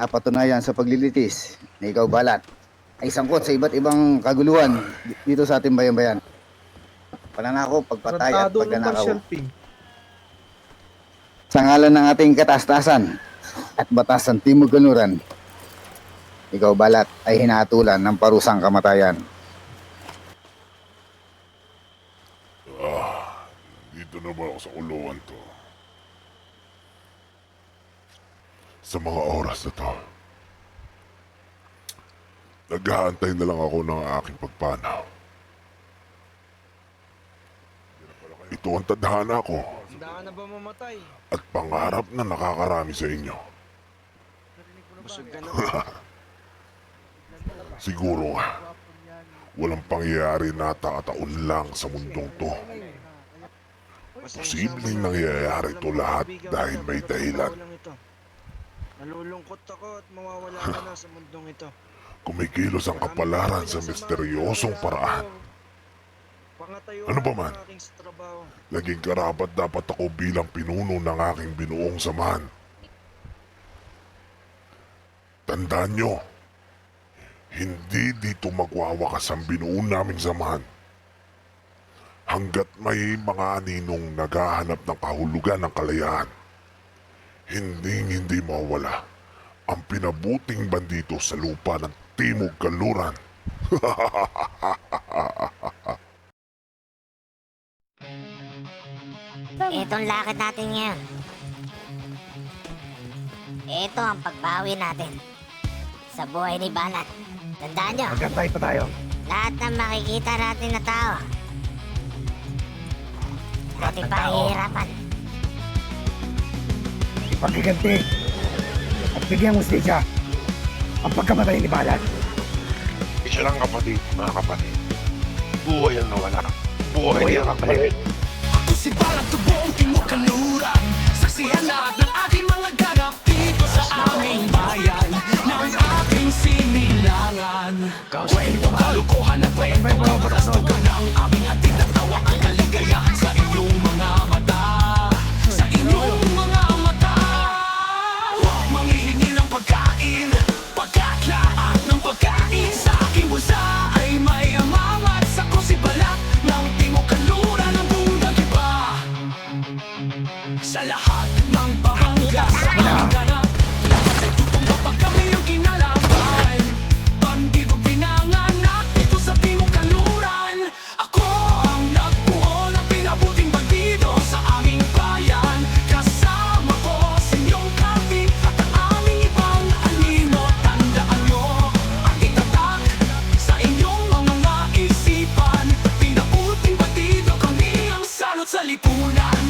napatunayan sa paglilitis na ikaw balat ay sangkot sa iba't ibang kaguluhan dito sa ating bayan-bayan. Pananakop, pagpatay at Tratado ng pagnanakaw. partial ping. Sa ngalan ng ating kataas-taasan at batas ng Timog Kanluran, ikaw balat ay hinatulan ng parusang kamatayan. Dito naman ako sa kulungan to. Sa mga oras na to, nag-aantay na lang ako ng aking pagpanaw. Ito ang tadhana ko Handa ka na ba mamatay? at pangarap na nakakarami sa inyo. Busog ka na. Siguro nga, walang pangyayari na taon lang sa mundong to. Posibleng nangyayari to lahat dahil may dahilan. Nalulungkot ako at mawawala ka na sa mundong ito. Kumikilos ang kapalaran sa misteryosong paraan. Ano ba man? Naging karapat dapat ako bilang pinuno ng aking binuong samahan. Tandaan nyo, hindi dito magwawakas ang binuo naming samahan. Hanggat may mga aninong naghahanap ng kahulugan ng kalayaan, hindi mawala ang pinabuting bandito sa lupa ng Timog Kanluran. Itong lakad natin ngayon. Ito ang pagbawi natin sa buhay ni Balat. Tandaan nyo, Magantay pa tayo. lahat ng makikita natin na tao, ating ng tao. pahihirapan. Ipagkiganti at bigyan mo siya ang pagkamatay ni Balat. Isa lang kapatid, mga kapatid. Buhay ang nawala. Buhay ang kapatid. Ako si Balat, tubuong Timog Kanluran. Saksihan lahat ng aking mga ganap dito sa aming bayan ng aking sinilangan. Kwento, kalukuhan at kwento Pagkasal ka ng aming hatid at tawa ang kaligayahan sa inyong mga mata. Sa inyong mga mata. Huwag manghihingi ng pagkain, pagkat lahat ng pagkain sa aking bulsa ay may amangat. Ako si Balat ng Timog Kanluran ng buong iba. Sa lahat ng barangay, sa aming ganap, lahat ay tutong kapag kami yung kinalaban. Bandido pinanganak dito sa Timog Kanluran. Ako ang nagbuo ng pinabuting bandido sa aming bayan. Kasama ko sa inyong kapit at ang aming ibang anino. Tandaan nyo ang itatak sa inyong mga isipan. Pinabuting bandido, kami ang salot sa lipunan.